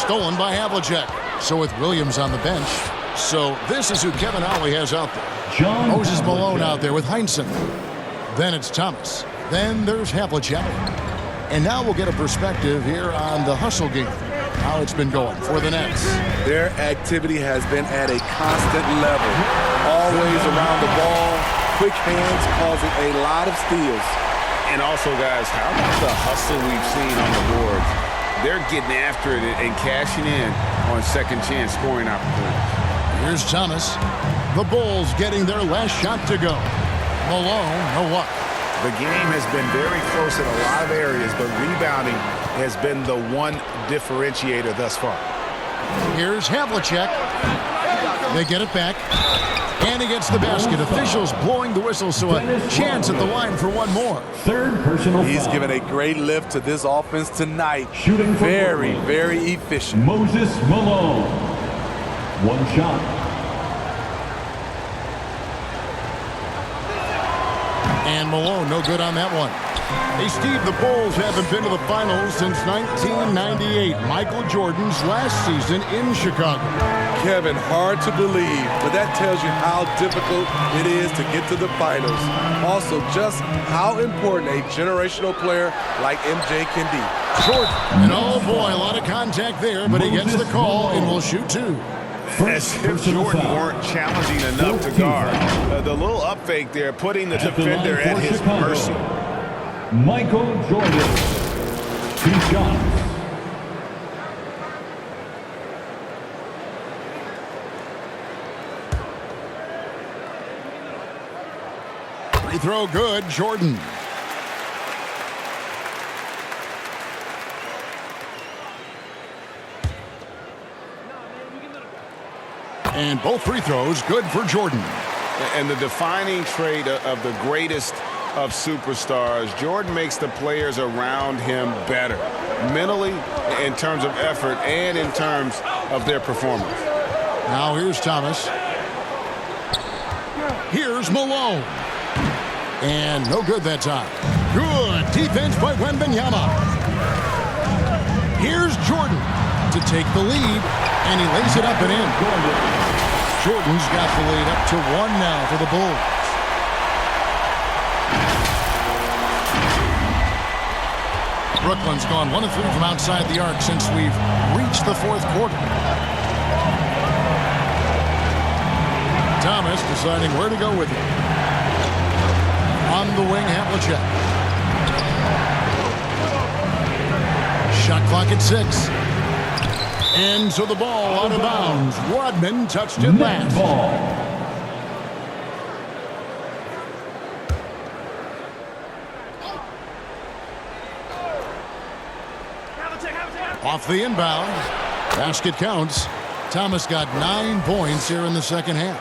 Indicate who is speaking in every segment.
Speaker 1: stolen by Havlicek. So with Williams on the bench. So this is who Kevin Ollie has out there. Moses Malone out there with Heinsohn. Then it's Thomas. Then there's Havlicek. And now we'll get a perspective here on the hustle game. How it's been going for the Nets.
Speaker 2: Their activity has been at a constant level. Always around the ball. Quick hands causing a lot of steals.
Speaker 3: And also, guys, how about the hustle we've seen on the boards? They're getting after it and cashing in on second chance scoring opportunities.
Speaker 1: Here's Thomas. The Bulls getting their last shot to go. Malone, no luck.
Speaker 3: The game has been very close in a lot of areas, but rebounding has been the one differentiator thus far.
Speaker 1: Here's Havlicek. They get it back. And he gets the basket. Officials blowing the whistle, so a chance at the line for one more.
Speaker 4: Third personal
Speaker 2: He's
Speaker 4: foul.
Speaker 2: given a great lift to this offense tonight.
Speaker 4: Shooting for
Speaker 2: very,
Speaker 4: Brooklyn.
Speaker 2: very efficient.
Speaker 4: Moses Malone. One shot.
Speaker 1: And Malone, no good on that one. Hey, Steve, the Bulls haven't been to the finals since 1998. Michael Jordan's last season in Chicago.
Speaker 2: Kevin, hard to believe, but that tells you how difficult it is to get to the finals. Also, just how important a generational player like MJ can be.
Speaker 1: Jordan, and oh boy, a lot of contact there, but he gets the call and will shoot two.
Speaker 3: As if Jordan weren't challenging enough to guard. The little up fake there, putting the defender at his mercy.
Speaker 4: Michael Jordan. 2 shots.
Speaker 1: Free throw good, Jordan. And both free throws good for Jordan.
Speaker 3: And the defining trait of the greatest of superstars, Jordan makes the players around him better. Mentally, in terms of effort, and in terms of their performance.
Speaker 1: Now here's Thomas. Here's Malone. And no good that time. Good defense by Wembanyama. Here's Jordan to take the lead. And he lays it up and in. Jordan's got the lead up to 1 now for the Bulls. Brooklyn's gone 1 of 3 from outside the arc since we've reached the 4th quarter. Thomas deciding where to go with it. On the wing, Havlicek. Shot clock at 6. And so the ball out of bounds. Rodman touched it last.
Speaker 4: Ball.
Speaker 1: Off the inbound. Basket counts. Thomas got 9 points here in the second half.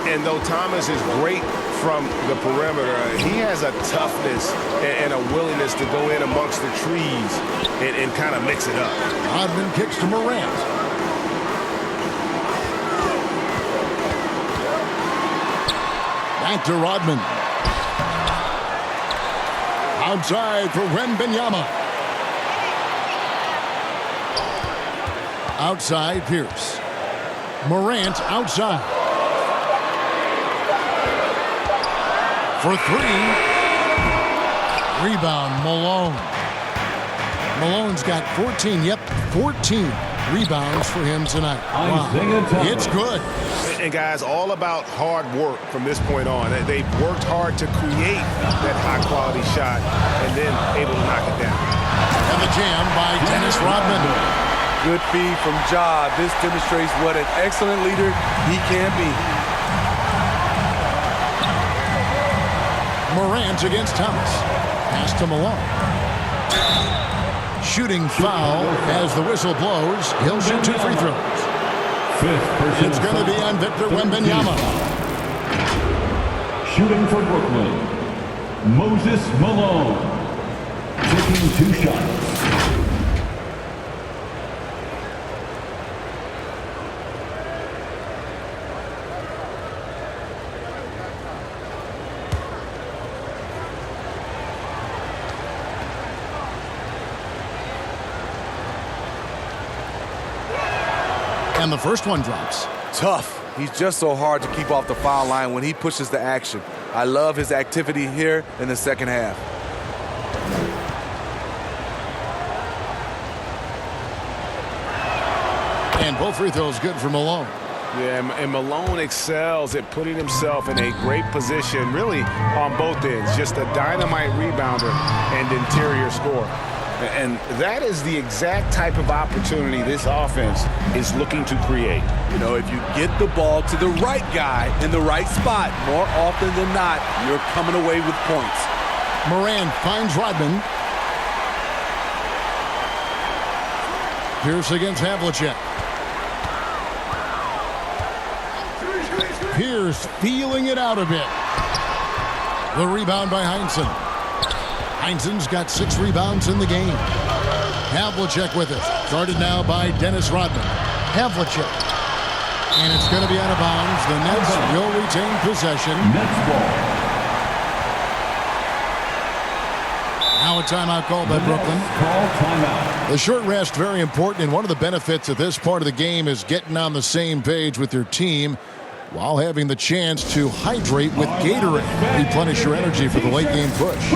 Speaker 3: And though Thomas is great from the perimeter, he has a toughness and a willingness to go in amongst the trees and kind of mix it up.
Speaker 1: Rodman kicks to Morant. Back to Rodman. Outside for Wembanyama. Outside, Pierce. Morant outside. For 3. Rebound, Malone. Malone's got 14. Yep, 14 rebounds for him tonight. Wow. It's good.
Speaker 3: And guys, all about hard work from this point on. They've worked hard to create that high-quality shot and then able to knock it down.
Speaker 1: And the jam by Dennis Rodman.
Speaker 2: Good feed from Ja. This demonstrates what an excellent leader he can be.
Speaker 1: Morant against Thomas. Pass to Malone. Shooting foul as the whistle blows. He'll shoot 2 free throws. It's going to be on Victor Wembanyama.
Speaker 4: Shooting for Brooklyn. Moses Malone. Taking 2 shots.
Speaker 1: And the first one drops.
Speaker 2: Tough. He's just so hard to keep off the foul line when he pushes the action. I love his activity here in the second half.
Speaker 1: And both free throws good for Malone.
Speaker 3: Yeah, and Malone excels at putting himself in a great position, really on both ends. Just a dynamite rebounder and interior scorer. And that is the exact type of opportunity this offense is looking to create.
Speaker 2: You know, if you get the ball to the right guy in the right spot, more often than not, you're coming away with points.
Speaker 1: Moran finds Rodman. Pierce against Havlicek. Pierce feeling it out a bit. The rebound by Heinsohn. Heinsohn's got 6 rebounds in the game. Havlicek with it. Guarded now by Dennis Rodman. Havlicek. And it's going to be out of bounds. The Nets will retain possession.
Speaker 4: Nets ball.
Speaker 1: Now a timeout called by Brooklyn.
Speaker 4: Call timeout.
Speaker 1: The short rest, very important, and one of the benefits of this part of the game is getting on the same page with your team while having the chance to hydrate with Gatorade. Replenish your energy for the late game push.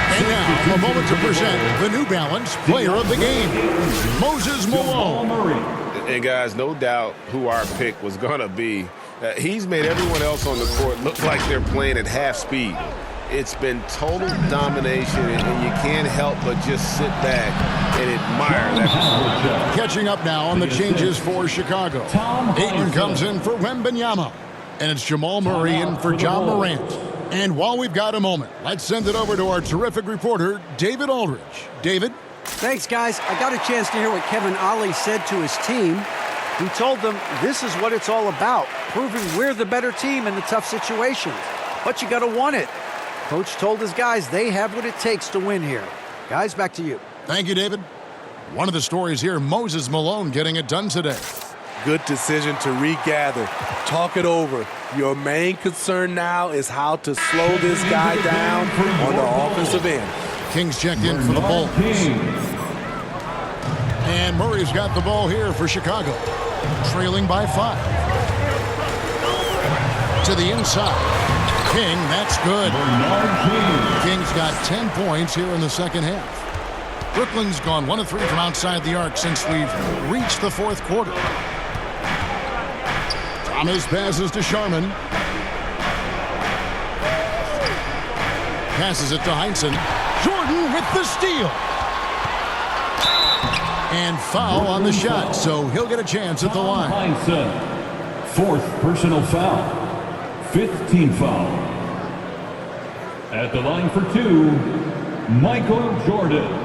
Speaker 1: And now, a moment to present the New Balance Player of the Game, Moses Malone.
Speaker 3: And guys, no doubt who our pick was going to be. He's made everyone else on the court look like they're playing at half speed. It's been total domination, and you can't help but just sit back and admire that.
Speaker 1: Catching up now on the changes for Chicago. Ayton comes in for Wembanyama. And it's Jamal Murray in for John Morant. And while we've got a moment, let's send it over to our terrific reporter, David Aldridge. David?
Speaker 5: Thanks, guys. I got a chance to hear what Kevin Ollie said to his team. He told them this is what it's all about, proving we're the better team in the tough situations. But you got to want it. Coach told his guys they have what it takes to win here. Guys, back to you.
Speaker 1: Thank you, David. One of the stories here, Moses Malone getting it done today.
Speaker 2: Good decision to regather, talk it over. Your main concern now is how to slow this guy down on the offensive end.
Speaker 1: Kings checked in for the Bulls. And Murray's got the ball here for Chicago. Trailing by 5. To the inside. King, that's good. King's got 10 points here in the second half. Brooklyn's gone 1 of 3 from outside the arc since we've reached the fourth quarter. Thomas passes to Sharman. Passes it to Heinsohn. Jordan with the steal. And foul on the shot, so he'll get a chance at the line.
Speaker 4: Heinsohn, 4th personal foul, 5th team foul. At the line for 2, Michael Jordan.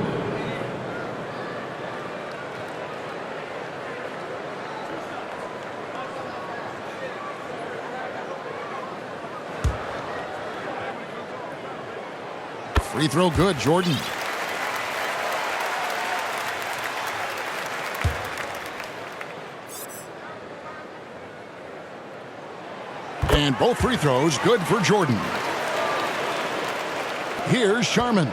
Speaker 1: Free throw good, Jordan. And both free throws good for Jordan. Here's Sharman.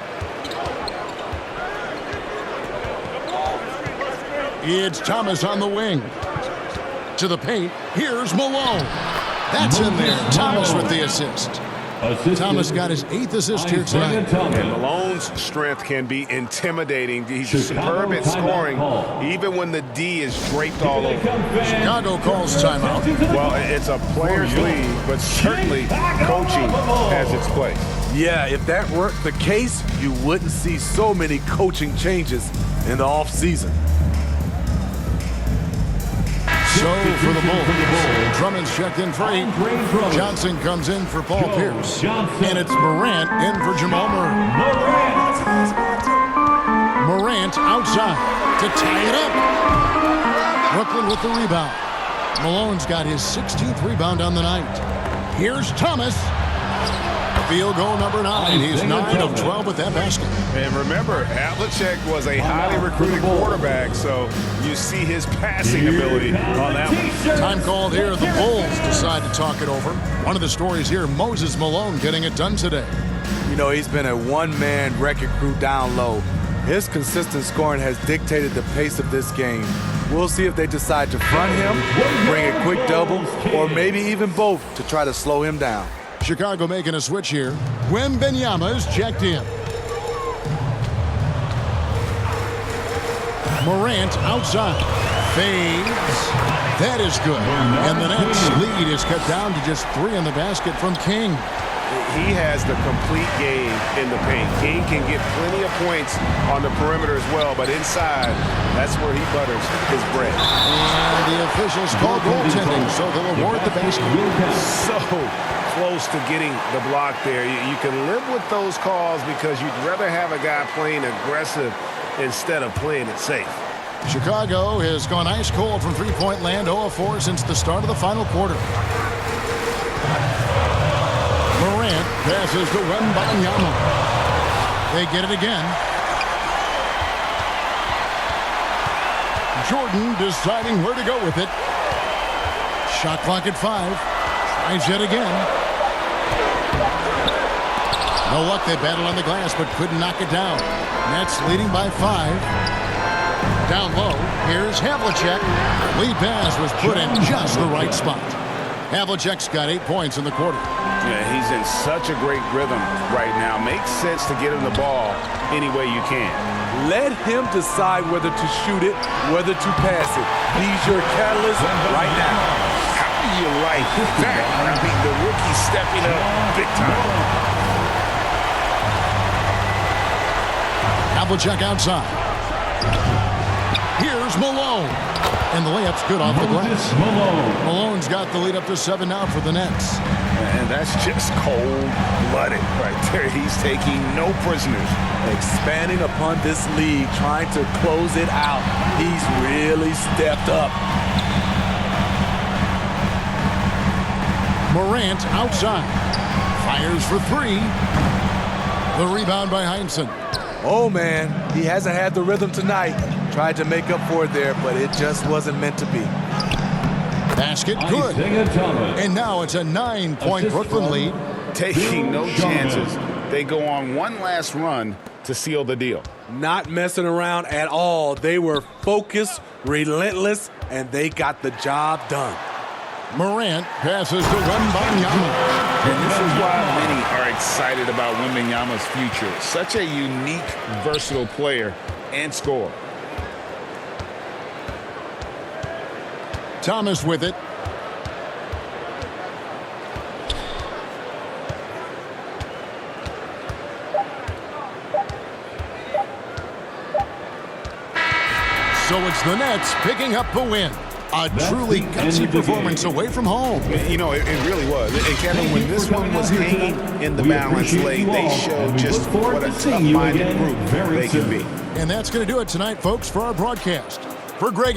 Speaker 1: It's Thomas on the wing. To the paint, here's Malone. That's in there. Thomas with the assist. Thomas got his 8th assist here tonight.
Speaker 3: And Malone's strength can be intimidating. He's superb at scoring, even when the D is draped all over.
Speaker 1: Chicago calls timeout.
Speaker 3: Well, it's a player's league, but certainly coaching has its place.
Speaker 2: Yeah, if that were the case, you wouldn't see so many coaching changes in the offseason.
Speaker 1: So for the Bulls, Drummond's checked in for 8. Johnson comes in for Paul Pierce. And it's Morant in for Jamal Murray. Morant outside to tie it up. Brooklyn with the rebound. Malone's got his 16th rebound on the night. Here's Thomas. Field goal number 9. He's 9 of 12 with that basket.
Speaker 3: And remember, Havlicek was a highly recruited quarterback, so you see his passing ability on that one.
Speaker 1: Time called here. The Bulls decide to talk it over. One of the stories here, Moses Malone getting it done today.
Speaker 2: You know, he's been a one-man wrecking crew down low. His consistent scoring has dictated the pace of this game. We'll see if they decide to front him, bring a quick double, or maybe even both to try to slow him down.
Speaker 1: Chicago making a switch here. Wembanyama is checked in. Morant outside. Fades. That is good. And the Nets lead is cut down to just 3 in the basket from King.
Speaker 3: He has the complete game in the paint. King can get plenty of points on the perimeter as well, but inside, that's where he butters his bread.
Speaker 1: And the officials call goaltending, so they'll award the basket.
Speaker 3: So close to getting the block there. You can live with those calls because you'd rather have a guy playing aggressive instead of playing it safe.
Speaker 1: Chicago has gone ice cold from three-point land, 0 of 4 since the start of the final quarter. Morant passes to Wembanyama. They get it again. Jordan deciding where to go with it. Shot clock at 5. Tries yet again. No luck. They battled on the glass but couldn't knock it down. Nets leading by 5. Down low, here's Havlicek. Lead pass was put in just the right spot. Havlicek's got 8 points in the quarter.
Speaker 3: Yeah, he's in such a great rhythm right now. Makes sense to get him the ball any way you can.
Speaker 2: Let him decide whether to shoot it, whether to pass it. He's your catalyst right now.
Speaker 3: How do you like that? I mean, the rookie stepping up big time.
Speaker 1: Havlicek outside. Here's Malone. And the layup's good off the glass. Malone's got the lead up to 7 now for the Nets.
Speaker 3: And that's just cold-blooded right there. He's taking no prisoners.
Speaker 2: Expanding upon this lead, trying to close it out. He's really stepped up.
Speaker 1: Morant outside. Fires for 3. The rebound by Heinsohn.
Speaker 2: Oh, man, he hasn't had the rhythm tonight. Tried to make up for it there, but it just wasn't meant to be.
Speaker 1: Basket good. And now it's a 9-point Brooklyn lead.
Speaker 3: Taking no chances. They go on one last run to seal the deal.
Speaker 2: Not messing around at all. They were focused, relentless, and they got the job done.
Speaker 1: Morant passes to Wembanyama.
Speaker 3: And this is why many are excited about Wembanyama's future. Such a unique, versatile player and scorer.
Speaker 1: Thomas with it. So it's the Nets picking up the win. A truly gutsy performance away from home.
Speaker 3: You know, it really was. And Kevin, when this one was hanging in the balance late, they showed just what a tough-minded group they can be.
Speaker 1: And that's going to do it tonight, folks, for our broadcast. For Greg